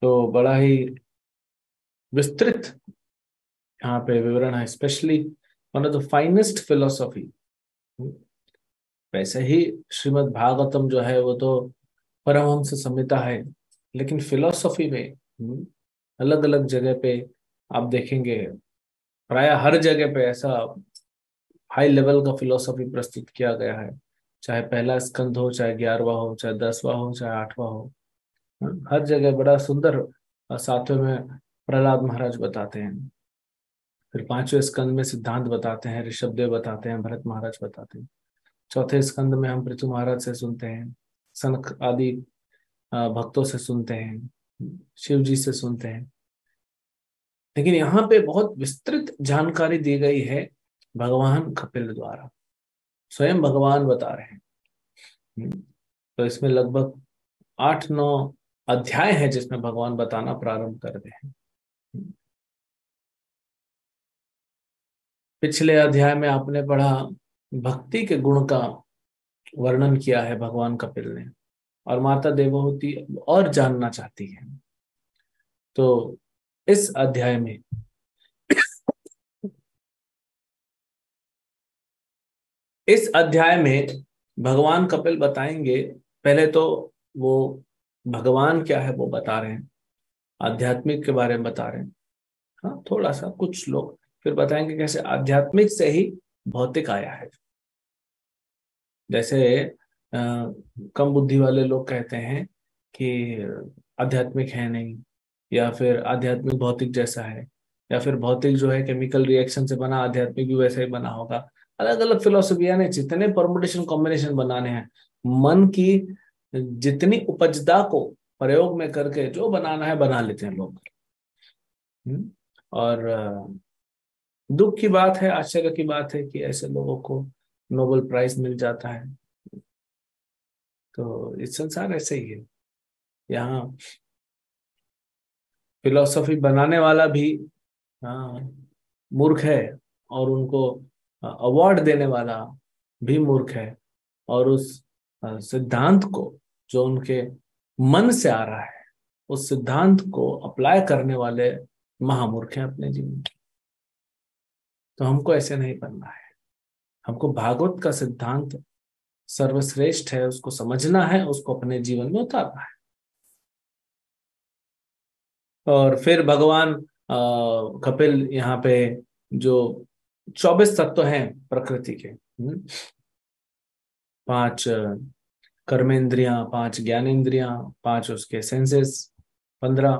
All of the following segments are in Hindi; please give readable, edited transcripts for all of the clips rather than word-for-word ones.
तो बड़ा ही विस्तृत यहाँ पे विवरण है, specially one of the finest philosophy. वैसे ही श्रीमद् भागवतम जो है वो तो परमहंस संहिता है, लेकिन फिलोसॉफी में अलग अलग जगह पे आप देखेंगे, प्राय हर जगह पे ऐसा हाई लेवल का फिलोसॉफी प्रस्तुत किया गया है। चाहे पहला स्कंद हो, चाहे 11वां हो, चाहे 10वां हो, चाहे 8वां हो। हर जगह बड़ा सुंदर। 7वें में प्रहलाद महाराज बताते हैं, फिर 5वें स्कंद में सिद्धांत बताते हैं, ऋषभदेव बताते हैं, भरत महाराज बताते हैं। चौथे स्कंद में हम पृथु महाराज से सुनते हैं, सनक आदि भक्तों से सुनते हैं, शिव जी से सुनते हैं। लेकिन यहाँ पे बहुत विस्तृत जानकारी दी गई है भगवान कपिल द्वारा, स्वयं भगवान बता रहे हैं। तो इसमें लगभग 8-9 अध्याय है जिसमें भगवान बताना प्रारंभ कर रहे हैं। पिछले अध्याय में आपने पढ़ा, भक्ति के गुण का वर्णन किया है भगवान कपिल ने, और माता देवहूति और जानना चाहती है। तो इस अध्याय में भगवान कपिल बताएंगे। पहले तो वो भगवान क्या है वो बता रहे हैं, आध्यात्मिक के बारे में बता रहे हैं। हाँ, थोड़ा सा कुछ लोग फिर बताएंगे कैसे आध्यात्मिक से ही भौतिक आया है। जैसे कम बुद्धि वाले लोग कहते हैं कि आध्यात्मिक है नहीं, या फिर आध्यात्मिक भौतिक जैसा है, या फिर भौतिक जो है केमिकल रिएक्शन से बना, आध्यात्मिक भी वैसा ही बना होगा। अलग अलग फिलोसफिया ने जितने परमुटेशन कॉम्बिनेशन बनाने हैं, मन की जितनी उपजदा को प्रयोग में करके जो बनाना है बना लेते हैं लोग। और दुख की बात है, आश्चर्य की बात है कि ऐसे लोगों को नोबेल प्राइज मिल जाता है। तो इस संसार ऐसे ही है। यहाँ फिलोसफी बनाने वाला भी हाँ मूर्ख है, और उनको अवार्ड देने वाला भी मूर्ख है, और उस सिद्धांत को जो उनके मन से आ रहा है, उस सिद्धांत को अप्लाई करने वाले महामूर्ख हैं अपने जीवन में। तो हमको ऐसे नहीं बनना है। हमको भागवत का सिद्धांत सर्वश्रेष्ठ है, उसको समझना है, उसको अपने जीवन में उतारना है। और फिर भगवान कपिल यहाँ पे जो 24 तत्व हैं प्रकृति के, 5 कर्मेंद्रियां, 5 ज्ञानेंद्रियां, 5 उसके सेंसेस, 15,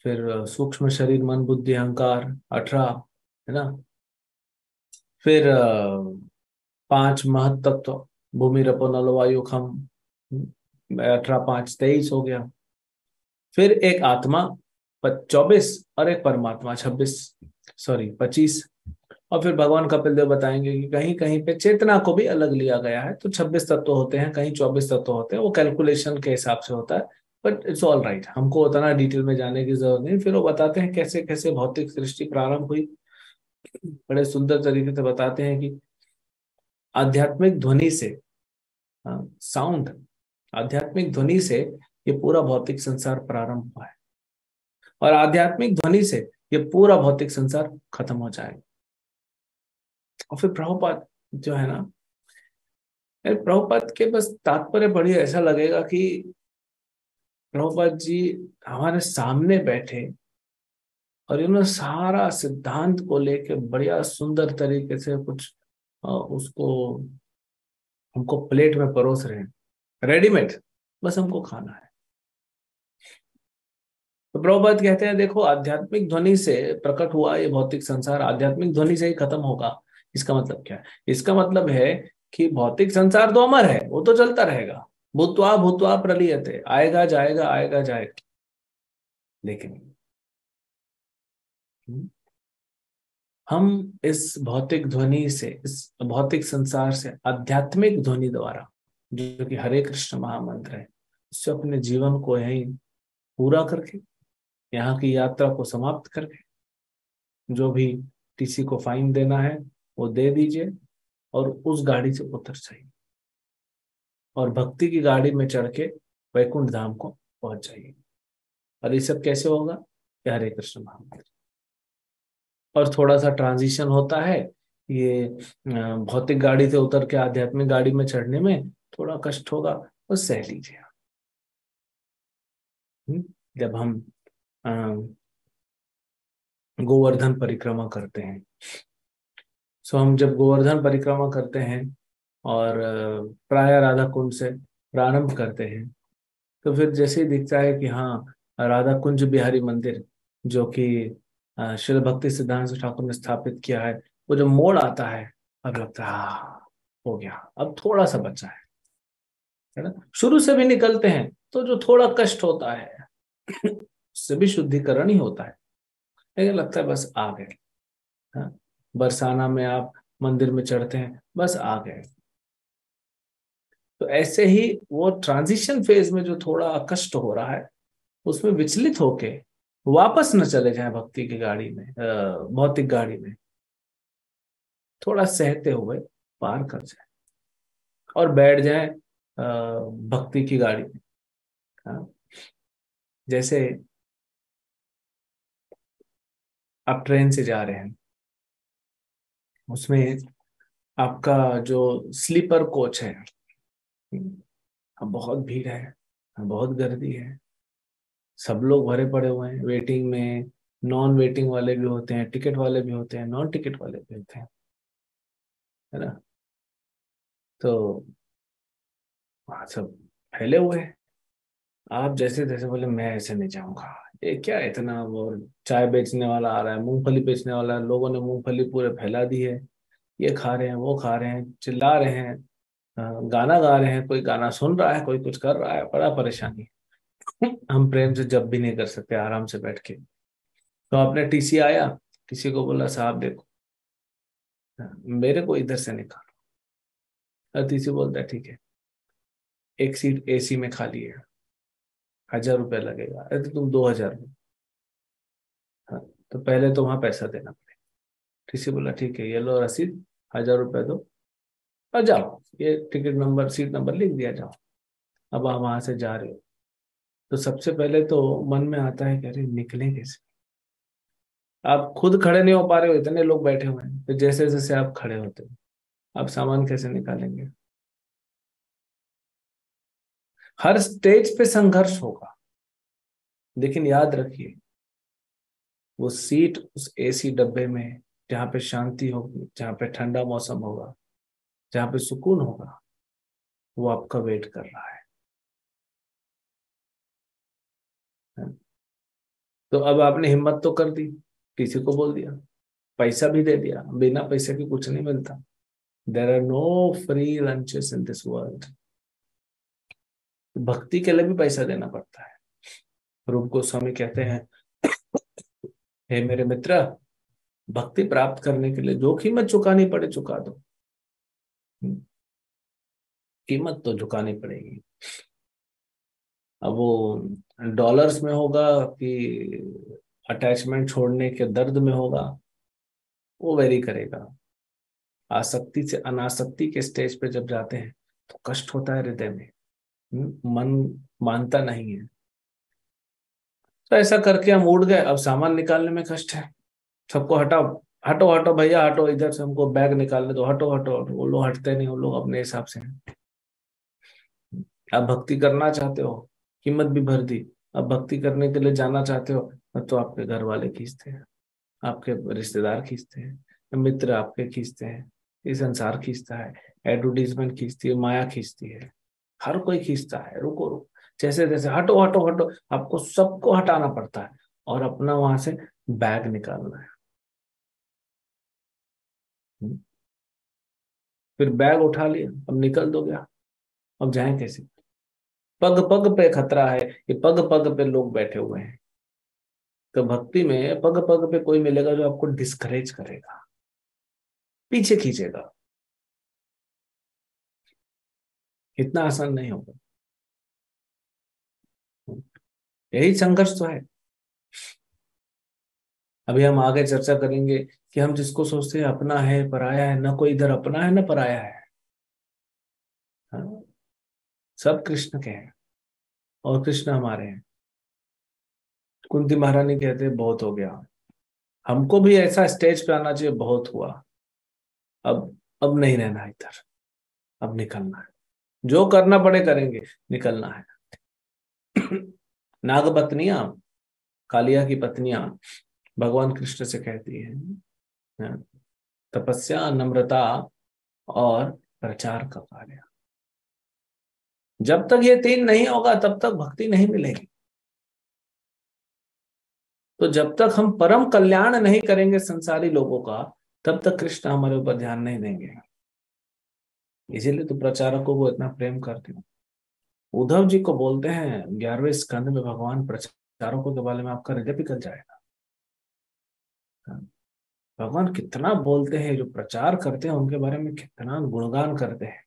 फिर सूक्ष्म शरीर, मन, बुद्धि, अहंकार, 18, है ना। फिर 5 महत तत्व, भूमि, रपो, नल, वायु, खम, 18, 5, 23 हो गया। फिर एक आत्मा 24, और एक परमात्मा 26, सॉरी 25। और फिर भगवान कपिल देव बताएंगे कि कहीं कहीं पे चेतना को भी अलग लिया गया है, तो 26 तत्व होते हैं, कहीं 24 तत्व होते हैं, वो कैलकुलेशन के हिसाब से होता है। बट इट्स ऑल राइट, हमको उतना डिटेल में जाने की जरूरत नहीं। फिर वो बताते हैं कैसे कैसे भौतिक सृष्टि प्रारंभ हुई। बड़े सुंदर तरीके से बताते हैं कि आध्यात्मिक ध्वनि से, साउंड, आध्यात्मिक ध्वनि से ये पूरा भौतिक संसार प्रारंभ हुआ है, और आध्यात्मिक ध्वनि से ये पूरा भौतिक संसार खत्म हो जाएगा। और फिर प्रभुपाद जो है ना, प्रभुपाद के बस तात्पर्य पढ़िए, ऐसा लगेगा कि प्रभुपाद जी हमारे सामने बैठे और इन्होंने सारा सिद्धांत को लेके बढ़िया सुंदर तरीके से कुछ उसको हमको प्लेट में परोस रहे हैं, रेडीमेड, बस हमको खाना है। तो प्रभुपाद कहते हैं देखो, आध्यात्मिक ध्वनि से प्रकट हुआ ये भौतिक संसार आध्यात्मिक ध्वनि से ही खत्म होगा। इसका मतलब क्या है? इसका मतलब है कि भौतिक संसार तो अमर है, वो तो चलता रहेगा, भूत्वा भूत्वा प्रलीयते, आएगा जाएगा आएगा जाएगा। लेकिन हम इस भौतिक ध्वनि से, इस भौतिक संसार से आध्यात्मिक ध्वनि द्वारा, जो कि हरे कृष्ण महामंत्र है, उससे अपने जीवन को यहीं पूरा करके, यहाँ की यात्रा को समाप्त करके, जो भी टीसी को फाइन देना है वो दे दीजिए, और उस गाड़ी से उतर जाइए, और भक्ति की गाड़ी में चढ़ के वैकुंठ धाम को पहुंच जाइए। और ये सब कैसे होगा? कि हरे कृष्ण महामंत्र। और थोड़ा सा ट्रांजिशन होता है, ये भौतिक गाड़ी से उतर के आध्यात्मिक गाड़ी में चढ़ने में थोड़ा कष्ट होगा, वो सह लीजिए। जब हम अ, गोवर्धन परिक्रमा करते हैं, सो हम जब गोवर्धन परिक्रमा करते हैं और प्राय राधा कुंड से प्रारंभ करते हैं, तो फिर जैसे ही दिखता है कि हाँ, राधा कुंज बिहारी मंदिर, जो कि श्रील भक्ति सिद्धांत ठाकुर ने स्थापित किया है, वो जो मोड़ आता है, अब लगता है हाँ, हो गया, अब थोड़ा सा बचा है ना। शुरू से भी निकलते हैं तो जो थोड़ा कष्ट होता है उससे भी शुद्धिकरण ही होता है, लेकिन लगता है बस आ गए। हाँ, बरसाना में आप मंदिर में चढ़ते हैं, बस आ गए। तो ऐसे ही वो ट्रांजिशन फेज में जो थोड़ा कष्ट हो रहा है, उसमें विचलित होके वापस न चले जाएं भक्ति की गाड़ी में, भौतिक गाड़ी में, थोड़ा सहते हुए पार कर जाए और बैठ जाएं भक्ति की गाड़ी में। हाँ, जैसे आप ट्रेन से जा रहे हैं, उसमें आपका जो स्लीपर कोच है, अब बहुत भीड़ है, बहुत गर्दी है, सब लोग भरे पड़े हुए हैं वेटिंग में। नॉन वेटिंग वाले भी होते हैं, टिकट वाले भी होते हैं, नॉन टिकट वाले भी होते हैं, है ना। तो वहाँ सब फैले हुए हैं। आप जैसे जैसे बोले मैं ऐसे नहीं जाऊंगा, ये क्या इतना, वो चाय बेचने वाला आ रहा है, मूंगफली बेचने वाला है, लोगों ने मूंगफली पूरे फैला दी है, ये खा रहे हैं, वो खा रहे हैं, चिल्ला रहे हैं, गाना गा रहे हैं, कोई गाना सुन रहा है, कोई कुछ कर रहा है, बड़ा परेशानी है। हम प्रेम से जब भी नहीं कर सकते आराम से बैठ के। तो आपने टीसी आया, किसी को बोला साहब देखो, मेरे को इधर से निकालो, और टीसी बोलता है ठीक है, एक सीट एसी में खाली है, 1,000 रुपया लगेगा। अरे तो तुम 2,000 में। हाँ, तो पहले तो वहां पैसा देना पड़ेगा। टीसी बोला ठीक है, ये लो रसीद, 1,000 रुपया दो और जाओ, ये टिकट नंबर सीट नंबर लिख दिया, जाओ। अब आप वहां से जा रहे हो, तो सबसे पहले तो मन में आता है कि अरे निकलें कैसे। आप खुद खड़े नहीं हो पा रहे हो, इतने लोग बैठे हुए हैं, तो जैसे जैसे आप खड़े होते हो, आप सामान कैसे निकालेंगे? हर स्टेज पे संघर्ष होगा, लेकिन याद रखिए, वो सीट उस एसी डब्बे में, जहाँ पे शांति होगी, जहाँ पे ठंडा मौसम होगा, जहाँ पे सुकून होगा, वो आपका वेट कर रहा है। तो अब आपने हिम्मत तो कर दी, किसी को बोल दिया, पैसा भी दे दिया, बिना पैसे के कुछ नहीं मिलता। There are no free lunches in this world. भक्ति के लिए भी पैसा देना पड़ता है। रूप गोस्वामी कहते हैं, हे मेरे मित्र, भक्ति प्राप्त करने के लिए जो कीमत चुकानी पड़े चुका दो। कीमत तो चुकानी पड़ेगी। अब वो डॉलर्स में होगा कि अटैचमेंट छोड़ने के दर्द में होगा, वो वेरी करेगा। आसक्ति से अनासक्ति के स्टेज पे जब जाते हैं तो कष्ट होता है हृदय में। मन मानता नहीं है। तो ऐसा करके हम उड़ गए, अब सामान निकालने में कष्ट है। सबको हटाओ, हटो हटो भैया हटो, इधर से हमको बैग निकालने दो, हटो हटो हटो। वो लोग हटते नहीं, वो लोग अपने हिसाब से हैं। आप भक्ति करना चाहते हो, कीमत भी भर दी, अब भक्ति करने के लिए जाना चाहते हो, तो आपके घर वाले खींचते हैं, आपके रिश्तेदार खींचते हैं, मित्र आपके खींचते हैं, ये संसार खींचता है, एडवर्टीजमेंट खींचती है, माया खींचती है, हर कोई खींचता है। रुको रुको, जैसे जैसे हटो हटो हटो, आपको सबको हटाना पड़ता है और अपना वहां से बैग निकालना है। हम्म, फिर बैग उठा लिया, अब निकल दो गया, अब जाए कैसे? पग पग पे खतरा है, ये पग पग पे लोग बैठे हुए हैं। तो भक्ति में पग पग पे कोई मिलेगा जो आपको डिस्करेज करेगा, पीछे खींचेगा। इतना आसान नहीं होगा। यही संघर्ष तो है। अभी हम आगे चर्चा करेंगे कि हम जिसको सोचते हैं अपना है पराया है, ना कोई इधर अपना है ना पराया है। हाँ? सब कृष्ण के हैं और कृष्ण हमारे हैं। कुंती महारानी कहते बहुत हो गया, हमको भी ऐसा स्टेज पे आना चाहिए, बहुत हुआ, अब नहीं रहना इधर, अब निकलना है, जो करना पड़े करेंगे, निकलना है। नागपत्नियां, कालिया की पत्नियां भगवान कृष्ण से कहती हैं, तपस्या, नम्रता और प्रचार का कार्य, जब तक ये तीन नहीं होगा तब तक भक्ति नहीं मिलेगी। तो जब तक हम परम कल्याण नहीं करेंगे संसारी लोगों का, तब तक कृष्ण हमारे ऊपर ध्यान नहीं देंगे। इसीलिए तो प्रचारकों को इतना प्रेम करते हैं। उद्धव जी को बोलते हैं 11वें स्कंद में भगवान प्रचारकों के बारे में, आपका हृदय पिघल जाएगा। भगवान कितना बोलते हैं, जो प्रचार करते हैं उनके बारे में कितना गुणगान करते हैं।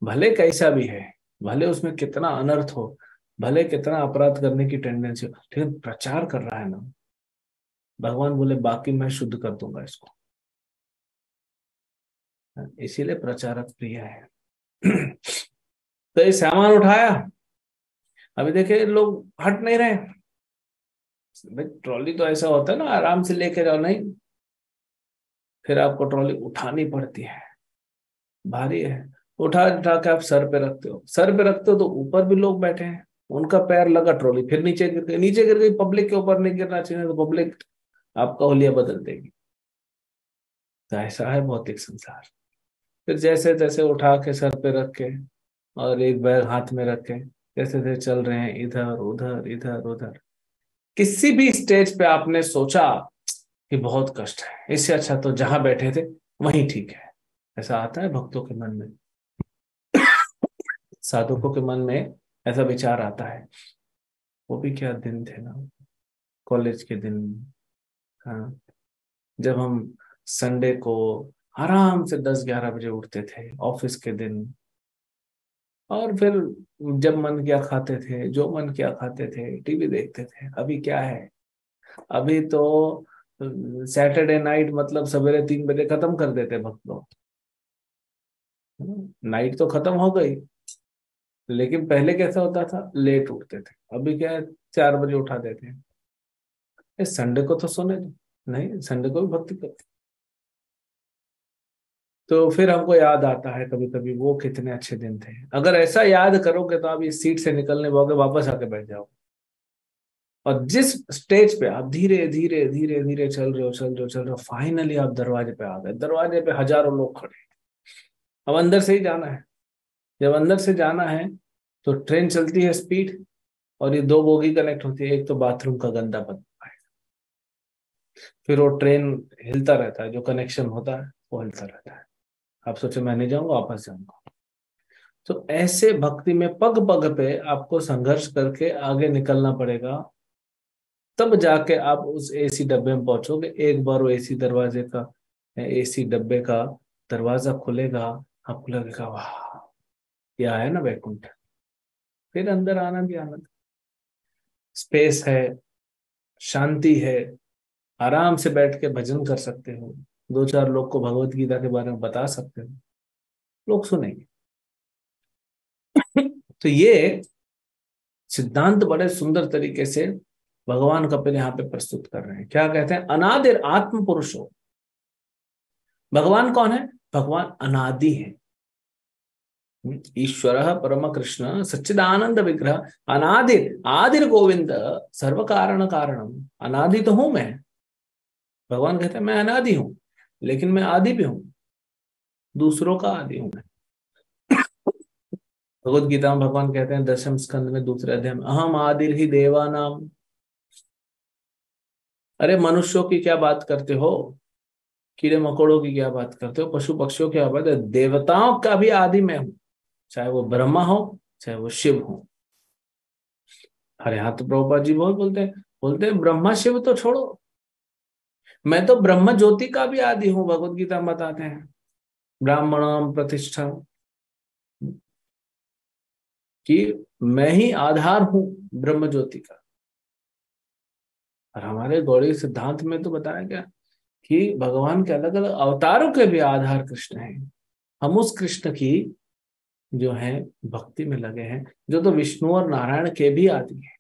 भले कैसा भी है, भले उसमें कितना अनर्थ हो, भले कितना अपराध करने की टेंडेंसी हो, लेकिन प्रचार कर रहा है ना, भगवान बोले बाकी मैं शुद्ध कर दूंगा इसको। इसीलिए प्रचारक प्रिय है। तो ये सामान उठाया, अभी देखे लोग हट नहीं रहे। भाई ट्रॉली तो ऐसा होता है ना, आराम से लेके जाओ, नहीं, फिर आपको ट्रॉली उठानी पड़ती है, भारी है। उठा उठा के आप सर पे रखते हो, सर पे रखते हो तो ऊपर भी लोग बैठे हैं, उनका पैर लगा ट्रॉली, फिर नीचे गिर गई, नीचे गिर गई, पब्लिक के ऊपर नहीं गिरना चाहिए, तो पब्लिक आपका हुलिया बदल देगी। तो ऐसा है भौतिक संसार। फिर जैसे जैसे उठा के सर पे रख के और एक बैग हाथ में रख के जैसे जैसे चल रहे हैं, इधर उधर इधर उधर, किसी भी स्टेज पे आपने सोचा कि बहुत कष्ट है, इससे अच्छा तो जहां बैठे थे वहीं ठीक है, ऐसा आता है भक्तों के मन में, साधुकों के मन में ऐसा विचार आता है। वो भी क्या दिन थे ना, कॉलेज के दिन। हाँ, जब हम संडे को आराम से 10-11 बजे उठते थे, ऑफिस के दिन, और फिर जब मन किया खाते थे, जो मन किया खाते थे, टीवी देखते थे। अभी क्या है, अभी तो सैटरडे नाइट मतलब सवेरे 3 बजे खत्म कर देते भक्त लोग। नाइट तो खत्म हो गई, लेकिन पहले कैसा होता था, लेट उठते थे। अभी क्या है, 4 बजे उठा देते हैं। संडे को तो सोने दो, नहीं संडे को भी भक्ति करो। तो फिर हमको याद आता है कभी कभी वो कितने अच्छे दिन थे। अगर ऐसा याद करोगे तो आप इस सीट से निकलने पाओगे, वापस आके बैठ जाओ। और जिस स्टेज पे आप धीरे धीरे धीरे धीरे चल रहे हो, चल रहे हो, चल रहे हो, फाइनली आप दरवाजे पे आ गए, दरवाजे पे हजारों लोग खड़े। अब अंदर से ही जाना है। जब अंदर से जाना है तो ट्रेन चलती है स्पीड, और ये दो बोगी कनेक्ट होती है, एक तो बाथरूम का गंदा बदबू है, फिर वो ट्रेन हिलता रहता है, जो कनेक्शन होता है वो हिलता रहता है। आप सोचे मैं नहीं जाऊंगा, वापस जाऊंगा। तो ऐसे भक्ति में पग पग पे आपको संघर्ष करके आगे निकलना पड़ेगा, तब जाके आप उस एसी डब्बे में पहुंचोगे। एक बार वो एसी दरवाजे का, एसी डब्बे का दरवाजा खुलेगा, आपको लगेगा वाह, ये है ना वैकुंठ। फिर अंदर आना भी आनंद, स्पेस है, शांति है, आराम से बैठ के भजन कर सकते हो, 2-4 लोग को भगवत गीता के बारे में बता सकते हो, लोग सुनेंगे। तो ये सिद्धांत बड़े सुंदर तरीके से भगवान कपिल यहाँ पे प्रस्तुत कर रहे हैं। क्या कहते हैं, अनादिर आत्म पुरुषो। भगवान कौन है, भगवान अनादि है। ईश्वर परम कृष्ण सच्चिदानंद विग्रह, अनादिर आदिर गोविंद, सर्व कारण कारणम। अनादि तो हूं मैं, भगवान कहते हैं मैं अनादि हूं, लेकिन मैं आदि भी हूं, दूसरों का आदि हूं मैं। भगवत गीता में भगवान कहते हैं 10वें स्कंद में दूसरे अध्याय में, अहम आदिर ही देवा नाम। अरे मनुष्यों की क्या बात करते हो, कीड़े मकोड़ों की क्या बात करते हो, पशु पक्षियों की क्या बात है, देवताओं का भी आदि मैं हूं, चाहे वो ब्रह्मा हो चाहे वो शिव हो। अरे हाँ, तो प्रभुपाद जी बहुत बोलते हैं ब्रह्मा शिव तो छोड़ो, मैं तो ब्रह्म ज्योति का भी आदि हूँ, भगवत गीता में बताते हैं, ब्राह्मणम प्रतिष्ठा, कि मैं ही आधार हूं ब्रह्म ज्योति का। और हमारे गौड़ी सिद्धांत में तो बताया गया कि भगवान के अलग अलग अवतारों के भी आधार कृष्ण हैं। हम उस कृष्ण की जो है भक्ति में लगे हैं, जो तो विष्णु और नारायण के भी आदि है।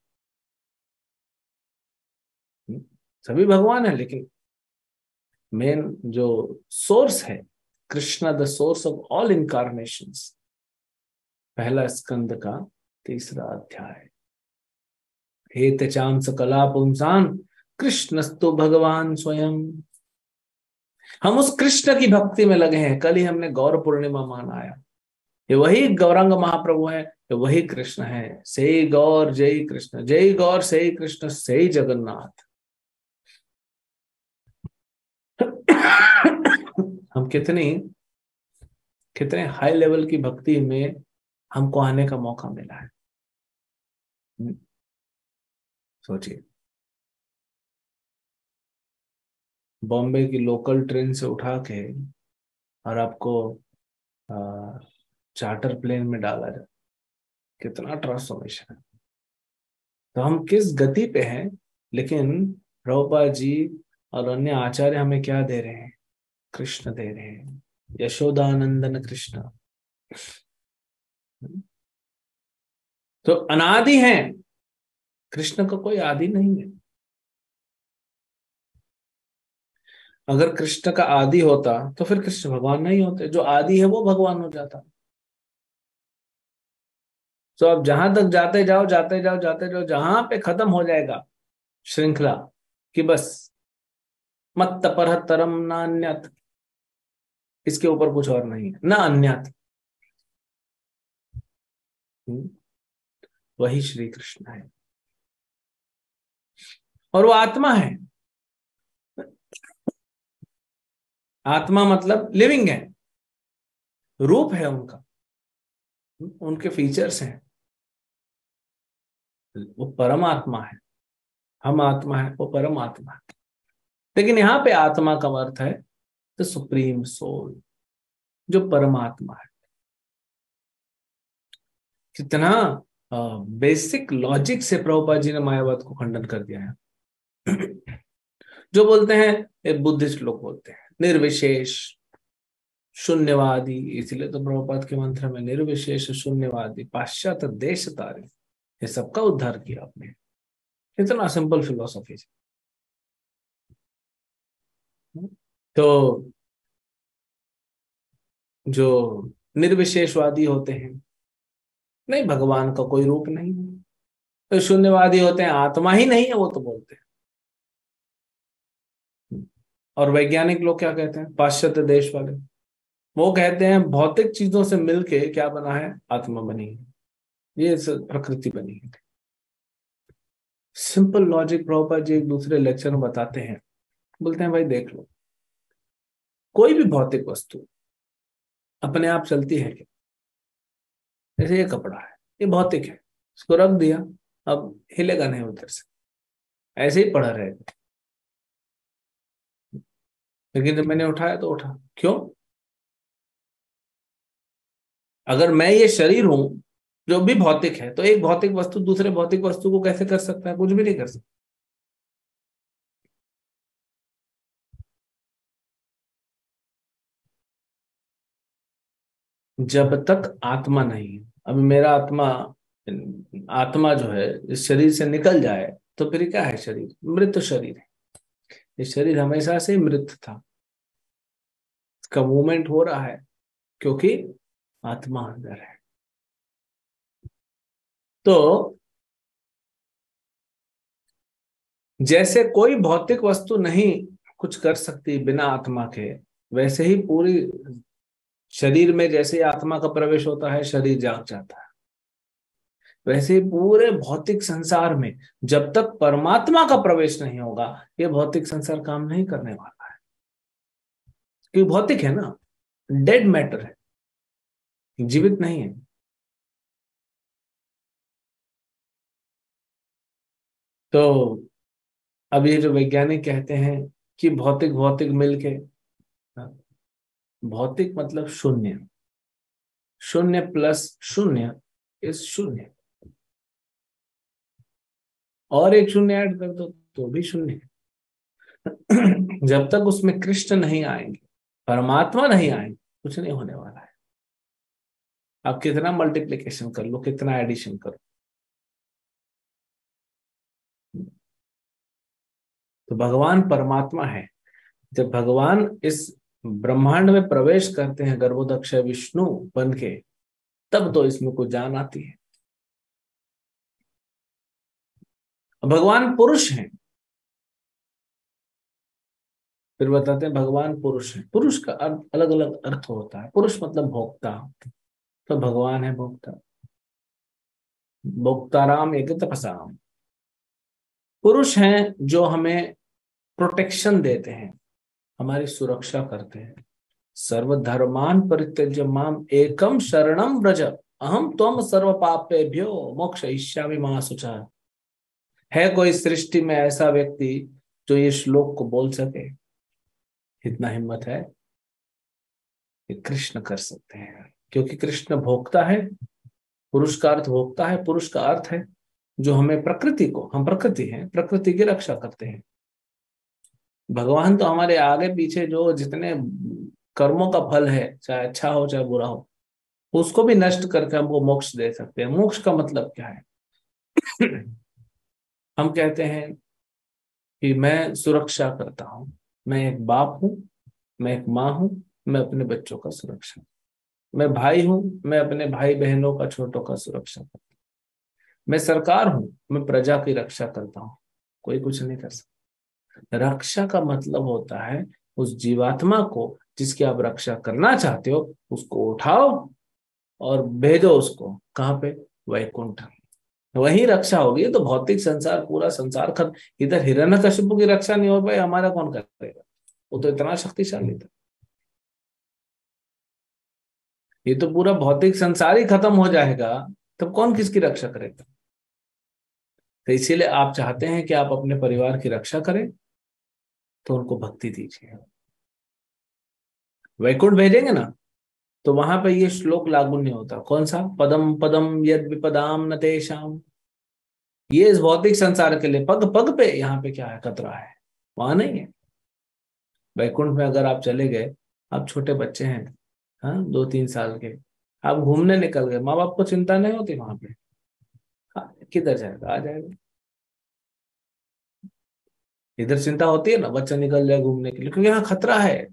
सभी भगवान है, लेकिन मेन जो सोर्स है, Krishna the source of all incarnations. पहला स्कंद का 3रा अध्याय। हे तेचाम सकला पुंसान कृष्णस्तु भगवान स्वयं। हम उस कृष्ण की भक्ति में लगे हैं। कल ही हमने गौर पूर्णिमा मनाया। ये वही गौरांग महाप्रभु है, ये वही कृष्ण है। से गौर जय कृष्ण, जय गौर से कृष्ण से जगन्नाथ। हम कितनी कितने हाई लेवल की भक्ति में हमको आने का मौका मिला है। सोचिए, बॉम्बे की लोकल ट्रेन से उठा के और आपको चार्टर प्लेन में डाला जाए, कितना ट्रांसफॉर्मेशन है। तो हम किस गति पे हैं, लेकिन प्रभुपाद जी और अन्य आचार्य हमें क्या दे रहे हैं? कृष्ण दे रहे हैं, यशोदानंदन कृष्ण। तो अनादि हैं, कृष्ण का कोई आदि नहीं है। अगर कृष्ण का आदि होता तो फिर कृष्ण भगवान नहीं होते। जो आदि है वो भगवान हो जाता। तो अब जहां तक जाते जाओ जाते जाओ जाते जाओ, जहां पे खत्म हो जाएगा श्रृंखला कि बस मत्त परतरम नान्यत, इसके ऊपर कुछ और नहीं है, ना अन्यत, वही श्री कृष्ण है। और वो आत्मा है। आत्मा मतलब लिविंग है, रूप है उनका, उनके फीचर्स हैं। वो परमात्मा है। हम आत्मा है, वो परमात्मा है। लेकिन यहाँ पे आत्मा का अर्थ है द सुप्रीम सोल, जो परमात्मा है। कितना बेसिक लॉजिक से प्रभुपाद जी ने मायावाद को खंडन कर दिया है। जो बोलते हैं, ये बुद्धिस्ट लोग बोलते हैं निर्विशेष शून्यवादी, इसलिए तो प्रभुपाद के मंत्र में निर्विशेष शून्यवादी पाश्चात्य देश तारे, ये सबका उद्धार किया आपने। इतना सिंपल फिलोसफी। तो जो निर्विशेषवादी होते हैं, नहीं भगवान का कोई रूप नहीं है। तो शून्यवादी होते हैं, आत्मा ही नहीं है, वो तो बोलते हैं। और वैज्ञानिक लोग क्या कहते हैं, पाश्चात्य देश वाले, वो कहते हैं भौतिक चीजों से मिलके क्या बना है, आत्मा बनी है, ये प्रकृति बनी है। सिंपल लॉजिक प्रभुपाद जी एक दूसरे लेक्चर में बताते हैं। बोलते हैं भाई देख लो, कोई भी भौतिक वस्तु अपने आप चलती है क्या? जैसे ये कपड़ा है, ये भौतिक है, इसको रख दिया, अब हिलेगा नहीं उधर से, ऐसे ही पड़ा रहेगा। लेकिन जब मैंने उठाया तो उठा, क्यों? अगर मैं ये शरीर हूं जो भी भौतिक है, तो एक भौतिक वस्तु दूसरे भौतिक वस्तु को कैसे कर सकता है? कुछ भी नहीं कर सकता। जब तक आत्मा नहीं है, अभी मेरा आत्मा, आत्मा जो है इस शरीर से निकल जाए तो फिर क्या है? शरीर मृत शरीर है। ये शरीर हमेशा से मृत था, इसका मूवमेंट हो रहा है क्योंकि आत्मा अंदर है। तो जैसे कोई भौतिक वस्तु नहीं कुछ कर सकती बिना आत्मा के, वैसे ही पूरी शरीर में जैसे ही आत्मा का प्रवेश होता है शरीर जाग जाता है। वैसे ही पूरे भौतिक संसार में जब तक परमात्मा का प्रवेश नहीं होगा, ये भौतिक संसार काम नहीं करने वाला है। क्योंकि भौतिक है ना, डेड मैटर है, जीवित नहीं है। तो अब ये जो वैज्ञानिक कहते हैं कि भौतिक भौतिक मिलके, भौतिक मतलब शून्य, शून्य प्लस शून्य इज शून्य, और एक शून्य ऐड कर दो तो भी शून्य है। जब तक उसमें कृष्ण नहीं आएंगे, परमात्मा नहीं आएंगे, कुछ नहीं होने वाला है। आप कितना मल्टीप्लिकेशन कर लो, कितना एडिशन करो, तो भगवान परमात्मा है। जब भगवान इस ब्रह्मांड में प्रवेश करते हैं गर्भोदक्ष विष्णु बन के, तब तो इसमें कुछ जान आती है। भगवान पुरुष हैं, फिर बताते हैं भगवान पुरुष है। पुरुष का अर्थ अलग अलग अर्थ होता है। पुरुष मतलब भोक्ता, तो भगवान है भोक्ता। भोक्ताराम एक तपसाम, पुरुष हैं जो हमें प्रोटेक्शन देते हैं, हमारी सुरक्षा करते हैं। सर्वधर्मान परित्यज्य माम एकम शरणम व्रज अहम त्वम सर्व पापेभ्यो मोक्षयिष्यामि मा शुचः। है कोई सृष्टि में ऐसा व्यक्ति जो ये श्लोक को बोल सके? इतना हिम्मत है कि कृष्ण कर सकते हैं, क्योंकि कृष्ण भोक्ता है। पुरुष का अर्थ भोक्ता है, पुरुष का अर्थ है जो हमें प्रकृति को, हम प्रकृति हैं, प्रकृति की रक्षा करते हैं। भगवान तो हमारे आगे पीछे जो जितने कर्मों का फल है, चाहे अच्छा हो चाहे बुरा हो, उसको भी नष्ट करके हमको मोक्ष दे सकते हैं। मोक्ष का मतलब क्या है? हम कहते हैं कि मैं सुरक्षा करता हूं, मैं एक बाप हूं, मैं एक माँ हूं, मैं अपने बच्चों का सुरक्षा, मैं भाई हूं, मैं अपने भाई बहनों का, छोटों का सुरक्षा करता हूं, मैं सरकार हूं, मैं प्रजा की रक्षा करता हूं। कोई कुछ नहीं कर सकता। रक्षा का मतलब होता है उस जीवात्मा को जिसकी आप रक्षा करना चाहते हो, उसको उठाओ और भेजो उसको कहाँ पे? वैकुंठ। वही रक्षा होगी। तो भौतिक संसार, पूरा संसार खत्म, इधर हिरण्यकशिपु की रक्षा नहीं हो पाई, हमारा कौन करेगा? वो तो इतना शक्तिशाली था। ये तो पूरा भौतिक संसार ही खत्म हो जाएगा, तब कौन किसकी रक्षा करेगा? तो इसीलिए आप चाहते हैं कि आप अपने परिवार की रक्षा करें, तो उनको भक्ति दीजिए। वैकुंठ भेजेंगे ना, तो वहां पे ये श्लोक लागू नहीं होता। कौन सा? पदम पदम यद विपदाम न तेषाम। ये इस भौतिक संसार के लिए पग पग पे, यहाँ पे क्या है? खतरा है, वहां नहीं है। वैकुंठ में अगर आप चले गए, आप छोटे बच्चे हैं, हाँ, 2-3 साल के, आप घूमने निकल गए, माँ बाप को चिंता नहीं होती वहां पे। हाँ, किधर जाएगा? आ जाएगा। इधर चिंता होती है ना, बच्चा निकल जाए घूमने के लिए, क्योंकि यहाँ खतरा है।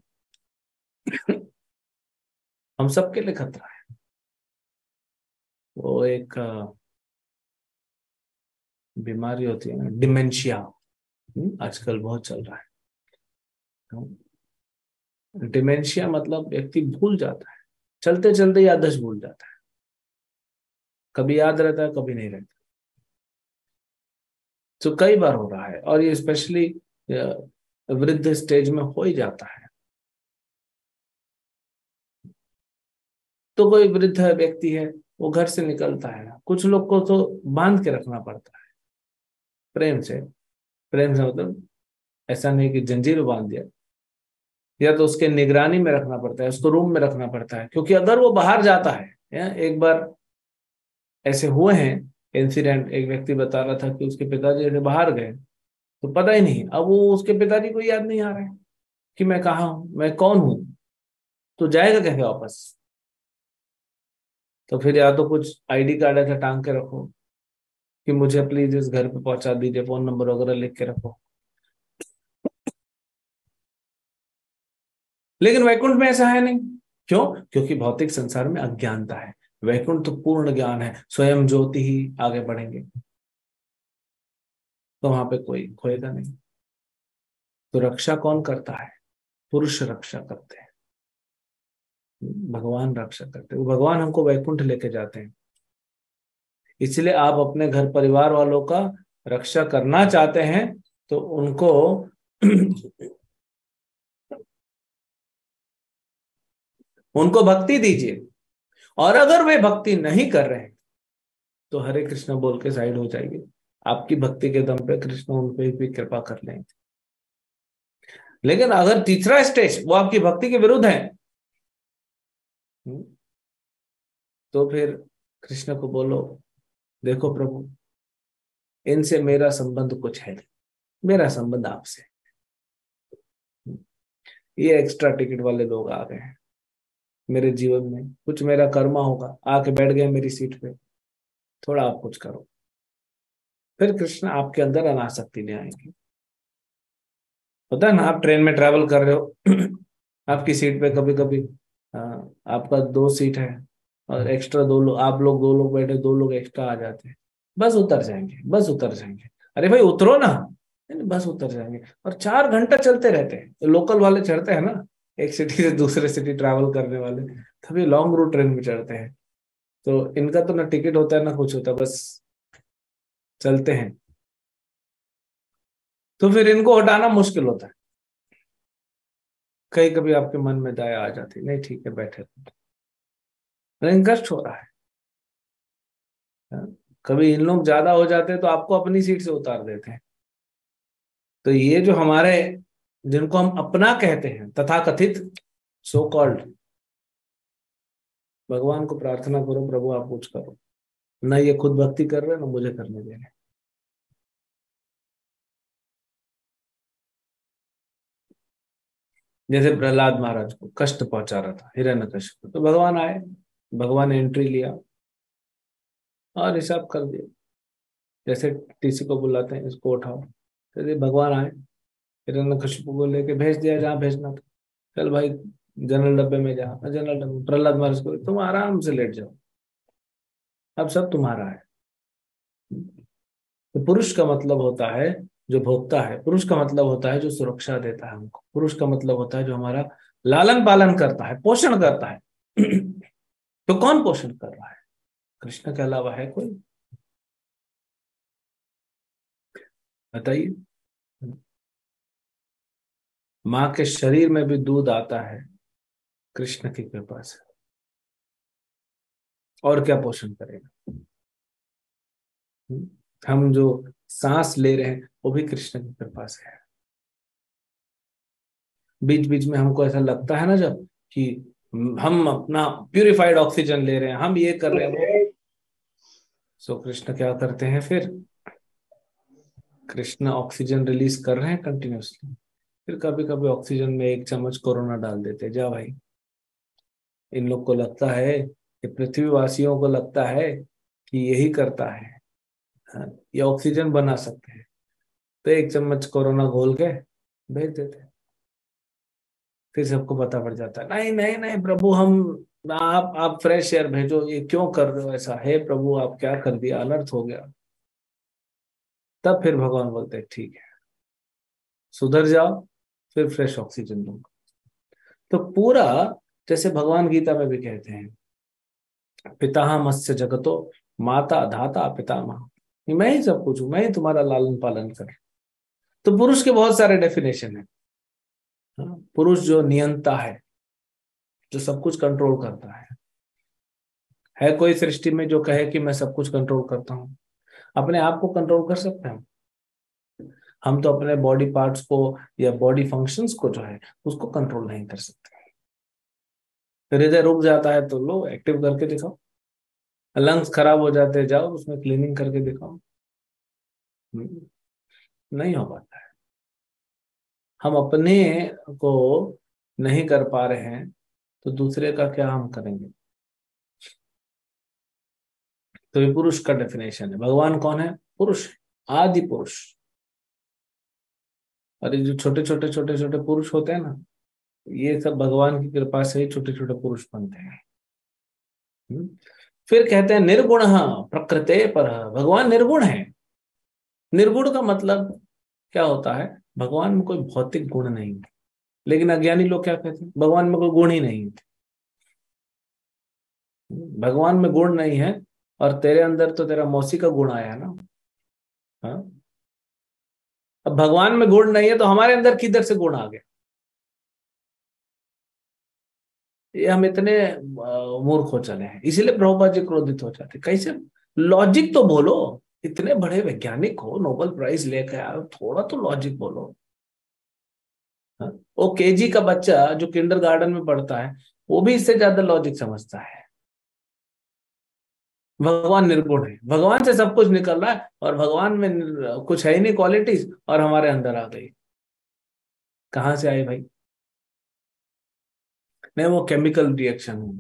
हम सबके लिए खतरा है। वो एक बीमारी होती है ना, डिमेंशिया, आजकल बहुत चल रहा है। डिमेंशिया मतलब व्यक्ति भूल जाता है, चलते चलते याददाश्त भूल जाता है। कभी याद रहता है, कभी नहीं रहता। तो कई बार हो रहा है, और ये स्पेशली वृद्ध स्टेज में हो ही जाता है। तो कोई वृद्ध व्यक्ति है, वो घर से निकलता है, कुछ लोग को तो बांध के रखना पड़ता है, प्रेम से। प्रेम से मतलब ऐसा नहीं कि जंजीर में बांध दिया, या तो उसके निगरानी में रखना पड़ता है, उसको रूम में रखना पड़ता है। क्योंकि अगर वो बाहर जाता है, एक बार ऐसे हुए हैं इंसिडेंट, एक व्यक्ति बता रहा था कि उसके पिताजी जैसे बाहर गए, तो पता ही नहीं, अब वो उसके पिताजी को याद नहीं आ रहा है कि मैं कहाँ हूँ, मैं कौन हूँ, तो जाएगा कैसे वापस? तो फिर या तो कुछ आईडी कार्ड ऐसा टांग के रखो कि मुझे प्लीज इस घर पे पहुंचा दीजिए, फोन नंबर वगैरह लिख के रखो। लेकिन वैकुंठ में ऐसा है नहीं। क्यों? क्योंकि भौतिक संसार में अज्ञानता है। वैकुंठ तो पूर्ण ज्ञान है, स्वयं ज्योति ही। आगे बढ़ेंगे तो वहां पे कोई खोएगा नहीं। तो रक्षा कौन करता है? पुरुष रक्षा करते हैं, भगवान रक्षा करते हैं। वो भगवान हमको वैकुंठ लेके जाते हैं। इसलिए आप अपने घर परिवार वालों का रक्षा करना चाहते हैं, तो उनको उनको भक्ति दीजिए। और अगर वे भक्ति नहीं कर रहे हैं, तो हरे कृष्ण बोल के साइड हो जाइए। आपकी भक्ति के दम पे कृष्ण उन पे भी कृपा कर लेंगे। लेकिन अगर तीसरा स्टेज वो आपकी भक्ति के विरुद्ध है, तो फिर कृष्ण को बोलो, देखो प्रभु, इनसे मेरा संबंध कुछ है नहीं, मेरा संबंध आपसे है। ये एक्स्ट्रा टिकट वाले लोग आ गए हैं मेरे जीवन में, कुछ मेरा कर्मा होगा, आके बैठ गए मेरी सीट पे, थोड़ा आप कुछ करो। फिर कृष्ण आपके अंदर अनासक्ति ले आएंगे। होता है ना, आप ट्रेन में ट्रैवल कर रहे हो आपकी सीट पे कभी कभी आपका 2 सीट है और एक्स्ट्रा 2 लोग, आप लोग 2 लोग बैठे, 2 लोग एक्स्ट्रा आ जाते हैं। बस उतर जाएंगे, बस उतर जाएंगे। अरे भाई उतरो ना। नहीं, नहीं, बस उतर जाएंगे। और 4 घंटा चलते रहते हैं, तो लोकल वाले चढ़ते हैं ना, एक सिटी से दूसरे सिटी ट्रैवल करने वाले, तभी लॉन्ग रूट ट्रेन में चढ़ते हैं। तो इनका तो ना टिकट होता है ना कुछ होता है, बस चलते हैं। तो फिर इनको हटाना मुश्किल होता है। कहीं कभी आपके मन में दया आ जाती, नहीं ठीक है बैठे रहो। लेकिन कष्ट हो रहा है। हाँ? कभी इन लोग ज्यादा हो जाते हैं तो आपको अपनी सीट से उतार देते हैं। तो ये जो हमारे, जिनको हम अपना कहते हैं तथाकथित, सो कॉल्ड, भगवान को प्रार्थना करो, प्रभु आप कुछ करो। ना ये खुद भक्ति कर रहे हैं, ना मुझे करने दे रहे। जैसे प्रहलाद महाराज को कष्ट पहुंचा रहा था हिरण्यकशिपु, तो भगवान आए, भगवान ने एंट्री लिया और हिसाब कर दिया। जैसे टीसी को बुलाते हैं, इसको उठाओ, तो ये भगवान आए, हिरण्यकशिपु को लेके भेज दिया जहाँ भेजना था। चल भाई, जनरल डब्बे में जा। जनरल डब्बे में प्रहलाद महाराज को, तुम आराम से लेट जाओ, अब सब तुम्हारा है। तो पुरुष का मतलब होता है जो भोगता है, पुरुष का मतलब होता है जो सुरक्षा देता है हमको, पुरुष का मतलब होता है जो हमारा लालन पालन करता है, पोषण करता है। तो कौन पोषण कर रहा है? कृष्ण के अलावा है कोई? बताइए। माँ के शरीर में भी दूध आता है कृष्ण की कृपा से। और क्या पोषण करेगा? हम जो सांस ले रहे हैं वो भी कृष्ण की कृपा से है। बीच बीच में हमको ऐसा लगता है ना जब, कि हम अपना प्यूरिफाइड ऑक्सीजन ले रहे हैं, हम ये कर रहे हैं, सो कृष्ण क्या करते हैं फिर? कृष्ण ऑक्सीजन रिलीज कर रहे हैं कंटिन्यूसली, फिर कभी कभी ऑक्सीजन में 1 चम्मच कोरोना डाल देते हैं, जा भाई। इन लोग को लगता है कि पृथ्वीवासियों को लगता है कि यही करता है, हाँ, ये ऑक्सीजन बना सकते हैं, तो 1 चम्मच कोरोना घोल के भेज देते हैं। फिर सबको पता पड़ जाता है, नहीं नहीं नहीं प्रभु, हम आप फ्रेश एयर भेजो, ये क्यों कर रहे हो ऐसा, हे प्रभु आप क्या कर दिया, अनर्थ हो गया। तब फिर भगवान बोलते हैं ठीक है, सुधर जाओ, फिर फ्रेश ऑक्सीजन दूंगा। तो पूरा, जैसे भगवान गीता में भी कहते हैं, पितामहस्य जगतो, माता धाता पितामह, मैं ही सब कुछ हूं, मैं ही तुम्हारा लालन पालन कर। तो पुरुष के बहुत सारे डेफिनेशन है। हाँ, पुरुष जो नियंता है, जो सब कुछ कंट्रोल करता है कोई सृष्टि में जो कहे कि मैं सब कुछ कंट्रोल करता हूँ? अपने आप को कंट्रोल कर सकते हैं हम तो अपने बॉडी पार्ट्स को या बॉडी फंक्शंस को जो है उसको कंट्रोल नहीं कर सकते। हृदय रुक जाता है तो लो एक्टिव करके दिखाओ, लंग्स खराब हो जाते हैं, जाओ उसमें क्लीनिंग करके दिखाओ। हम्म, नहीं हो पाता है। हम अपने को नहीं कर पा रहे हैं, तो दूसरे का क्या हम करेंगे? तो ये पुरुष का डेफिनेशन है। भगवान कौन है? पुरुष है, आदि पुरुष। और ये जो छोटे छोटे छोटे छोटे पुरुष होते हैं ना, ये सब भगवान की कृपा से ही छोटे छोटे पुरुष बनते हैं। हम्म। फिर कहते हैं निर्गुण प्रकृते पर, भगवान निर्गुण है। निर्गुण का मतलब क्या होता है? भगवान में कोई भौतिक गुण नहीं है। लेकिन अज्ञानी लोग क्या कहते हैं? भगवान में कोई गुण ही नहीं है। भगवान में गुण नहीं है, और तेरे अंदर तो तेरा मौसी का गुण आया है ना। हाँ? अब भगवान में गुण नहीं है तो हमारे अंदर किधर से गुण आ गया? ये हम इतने मूर्ख हो चले हैं, इसीलिए प्रभुपाद जी क्रोधित हो जाते। कैसे? लॉजिक तो बोलो, इतने बड़े वैज्ञानिक हो, नोबेल प्राइज लेकर आए हो, थोड़ा तो लॉजिक बोलो। हाँ? वो केजी का बच्चा जो किंडर गार्डन में पढ़ता है, वो भी इससे ज्यादा लॉजिक समझता है। भगवान निर्गुण है, भगवान से सब कुछ निकल रहा है, और भगवान में कुछ है ही नहीं क्वालिटीज, और हमारे अंदर आ गई। कहाँ से आई भाई? नहीं, वो केमिकल रिएक्शन है।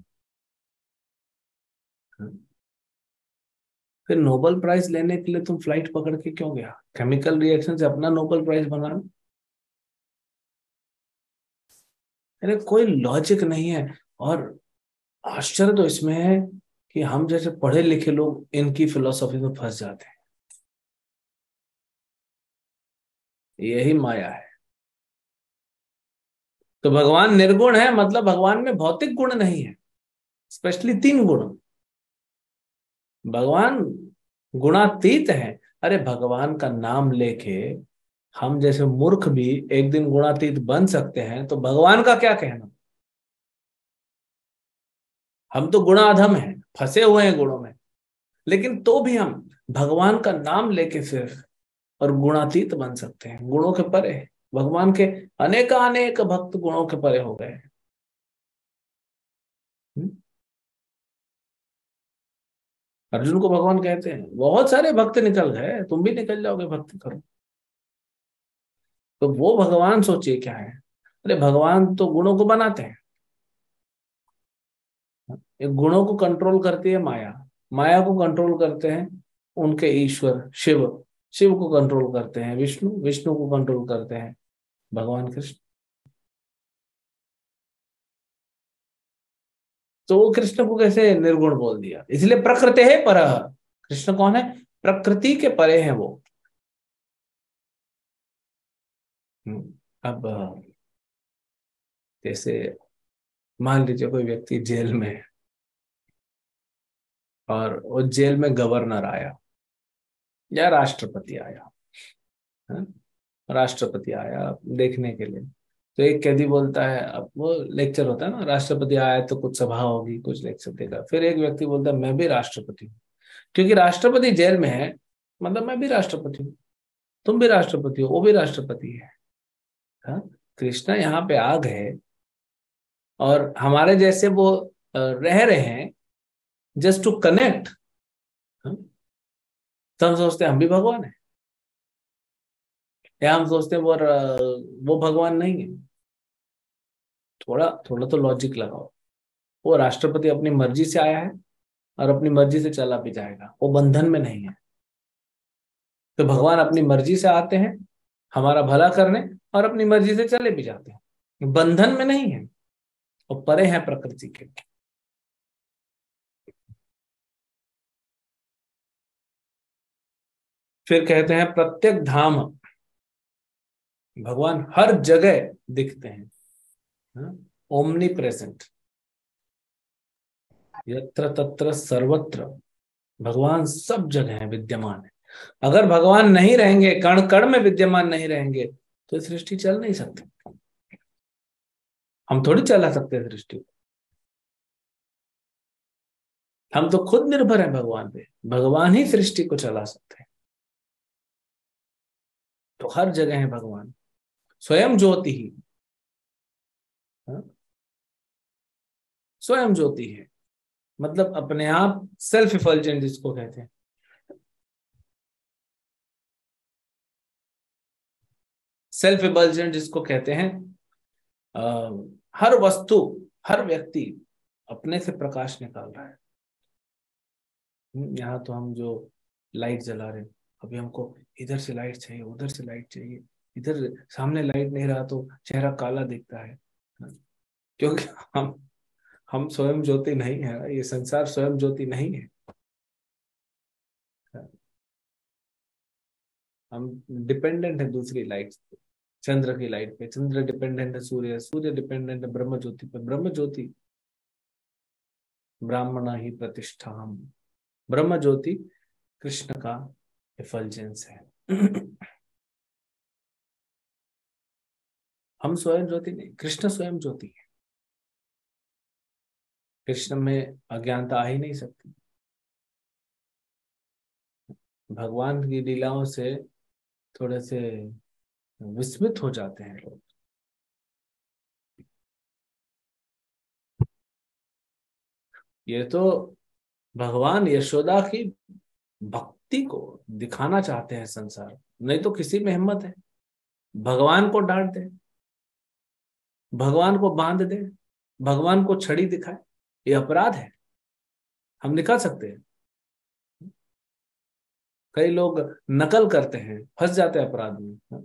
फिर नोबेल प्राइज लेने के लिए तुम फ्लाइट पकड़ के क्यों गया? केमिकल रिएक्शन से अपना नोबेल प्राइज बनाना। यानी कोई लॉजिक नहीं है। और आश्चर्य तो इसमें है कि हम जैसे पढ़े लिखे लोग इनकी फिलॉसफी में फंस जाते हैं। यही माया है। तो भगवान निर्गुण है मतलब भगवान में भौतिक गुण नहीं है, स्पेशली 3 गुण। भगवान गुणातीत है। अरे भगवान का नाम लेके हम जैसे मूर्ख भी एक दिन गुणातीत बन सकते हैं, तो भगवान का क्या कहना। हम तो गुणाधम हैं, फंसे हुए हैं गुणों में, लेकिन तो भी हम भगवान का नाम लेके सिर्फ और गुणातीत बन सकते हैं, गुणों के परे। भगवान के अनेक भक्त गुणों के परे हो गए हैं। हम्म? अर्जुन को भगवान कहते हैं बहुत सारे भक्त निकल गए, तुम भी निकल जाओगे, भक्ति करो। तो वो भगवान सोचिए क्या है। अरे भगवान तो गुणों को बनाते हैं। ये गुणों को कंट्रोल करती है माया, माया को कंट्रोल करते हैं उनके ईश्वर शिव, शिव को कंट्रोल करते हैं विष्णु, विष्णु को कंट्रोल करते हैं भगवान कृष्ण। तो वो कृष्ण को कैसे निर्गुण बोल दिया, इसलिए प्रकृति है पर। कृष्ण कौन है, प्रकृति के परे है वो। अब जैसे मान लीजिए कोई व्यक्ति जेल में है और वो जेल में गवर्नर आया या राष्ट्रपति आया, है? राष्ट्रपति आया देखने के लिए। तो एक कैदी बोलता है, अब वो लेक्चर होता है ना, राष्ट्रपति आया तो कुछ सभा होगी, कुछ लेक्चर देगा। फिर एक व्यक्ति बोलता है मैं भी राष्ट्रपति हूँ, क्योंकि राष्ट्रपति जेल में है, मतलब मैं भी राष्ट्रपति हूँ, तुम भी राष्ट्रपति हो, वो भी राष्ट्रपति है। हाँ? कृष्णा यहाँ पे आ गए और हमारे जैसे वो रह रहे हैं जस्ट टू कनेक्ट। तो हम सोचते हैं हम भी भगवान है, या हम सोचते हैं वो भगवान नहीं है। थोड़ा थोड़ा तो लॉजिक लगाओ। वो राष्ट्रपति अपनी मर्जी से आया है और अपनी मर्जी से चला भी जाएगा, वो बंधन में नहीं है। तो भगवान अपनी मर्जी से आते हैं हमारा भला करने और अपनी मर्जी से चले भी जाते हैं, बंधन में नहीं है, और परे हैं प्रकृति के। फिर कहते हैं प्रत्येक धाम, भगवान हर जगह दिखते हैं, ओमनी प्रेजेंट, यत्र तत्र सर्वत्र। भगवान सब जगह है, विद्यमान है। अगर भगवान नहीं रहेंगे, कण कण में विद्यमान नहीं रहेंगे, तो सृष्टि चल नहीं सकती। हम थोड़ी चला सकते हैं सृष्टि को। हम तो खुद निर्भर हैं भगवान पे, भगवान ही सृष्टि को चला सकते हैं। तो हर जगह है भगवान, स्वयं ज्योति ही। हाँ? स्वयं ज्योति है, मतलब अपने आप सेल्फ इफल्जेंट जिसको कहते हैं। सेल्फ इफल्जेंट जिसको कहते हैं, अ, हर वस्तु, हर व्यक्ति अपने से प्रकाश निकाल रहा है। यहाँ तो हम जो लाइट जला रहे हैं, अभी हमको इधर से लाइट चाहिए, उधर से लाइट चाहिए, इधर सामने लाइट नहीं रहा तो चेहरा काला दिखता है। क्योंकि हम स्वयं ज्योति नहीं है, ये संसार स्वयं ज्योति नहीं है। हम डिपेंडेंट है दूसरी लाइट, चंद्र की लाइट पे, चंद्र डिपेंडेंट है सूर्य, सूर्य डिपेंडेंट है ब्रह्म ज्योति पे, ब्रह्म ज्योति ब्राह्मणा ही प्रतिष्ठा। हम ब्रह्म ज्योति कृष्ण का इफल्जेंस है। हम स्वयं ज्योति नहीं, कृष्ण स्वयं ज्योति है। कृष्ण में अज्ञानता आ ही नहीं सकती। भगवान की लीलाओं से थोड़े से विस्मित हो जाते हैं लोग। ये तो भगवान यशोदा की भक्ति को दिखाना चाहते हैं संसार, नहीं तो किसी में हिम्मत है भगवान को डांट दे, भगवान को बांध दे, भगवान को छड़ी दिखाए, ये अपराध है। हम दिखा सकते हैं। कई लोग नकल करते हैं, फंस जाते हैं अपराध में।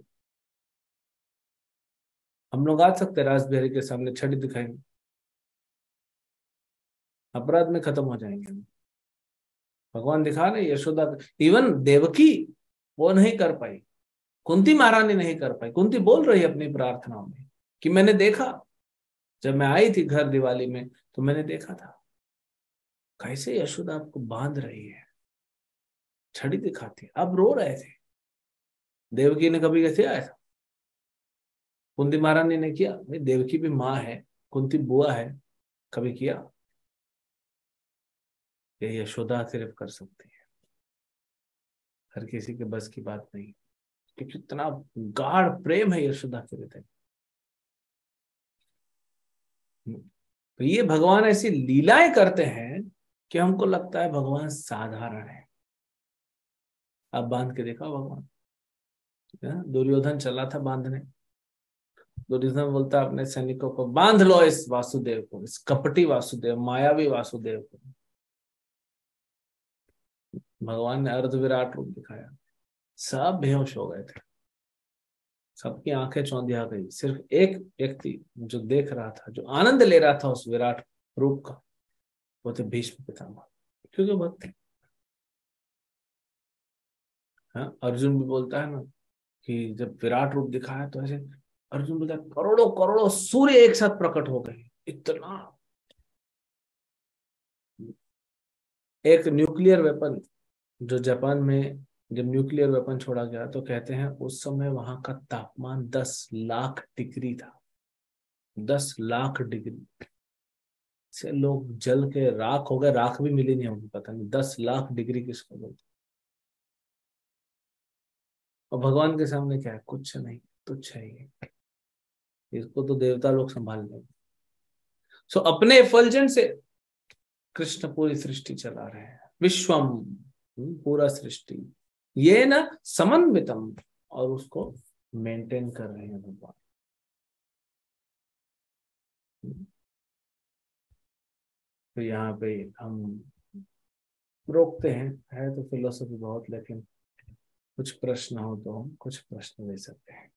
हम लोग आ सकते हैं रास बिहारी के सामने छड़ी दिखाएंगे, अपराध में खत्म हो जाएंगे। भगवान दिखा रहे यशोदा, इवन देवकी वो नहीं कर पाई, कुंती महारानी नहीं कर पाई। कुंती बोल रही है अपनी प्रार्थनाओं में कि मैंने देखा, जब मैं आई थी घर दिवाली में तो मैंने देखा था कैसे यशोदा आपको बांध रही है, छड़ी दिखाती है। अब रो रहे थे। देवकी ने कभी कैसे आया था, कुंती महारानी ने किया? भाई देवकी भी माँ है, कुंती बुआ है, कभी किया? ये यशोदा सिर्फ कर सकती है, हर किसी के बस की बात नहीं। क्योंकि इतना गाढ़ प्रेम है यशोदा के हृदय में। तो ये भगवान ऐसी लीलाएं करते हैं कि हमको लगता है भगवान साधारण है। अब बांध के देखा भगवान, दुर्योधन चला था बांधने, दुर्योधन बोलता है अपने सैनिकों को, बांध लो इस वासुदेव को, इस कपटी वासुदेव, मायावी वासुदेव को। भगवान ने अर्ध विराट रूप दिखाया, सब बेहोश हो गए थे, सबकी आंखें चौंधिया गई। सिर्फ एक व्यक्ति जो देख रहा था, जो आनंद ले रहा था उस विराट रूप का, वो थे भीष्म पितामह, क्योंकि भक्त थे। हाँ, अर्जुन भी बोलता है ना कि जब विराट रूप दिखाया तो ऐसे, अर्जुन बोलता है करोड़ों करोड़ों सूर्य एक साथ प्रकट हो गए, इतना। एक न्यूक्लियर वेपन जो जापान में, जब न्यूक्लियर वेपन छोड़ा गया तो कहते हैं उस समय वहां का तापमान 10 लाख डिग्री था। 10 लाख डिग्री से लोग जल के राख हो गए, राख भी मिली नहीं होगी, पता नहीं 10 लाख डिग्री किसको बोलते। और भगवान के सामने क्या है? कुछ नहीं, तुच्छ है ये। इसको तो देवता लोग संभाल लेंगे। सो अपने एफल्जेंट से कृष्ण पूरी सृष्टि चला रहे हैं, विश्वम, पूरा सृष्टि, ये ना समन्वितम, और उसको मेंटेन कर रहे हैं भगवान। तो यहाँ पे हम रोकते हैं, है तो फिलोसफी बहुत, लेकिन कुछ प्रश्न हो तो हम कुछ प्रश्न ले सकते हैं।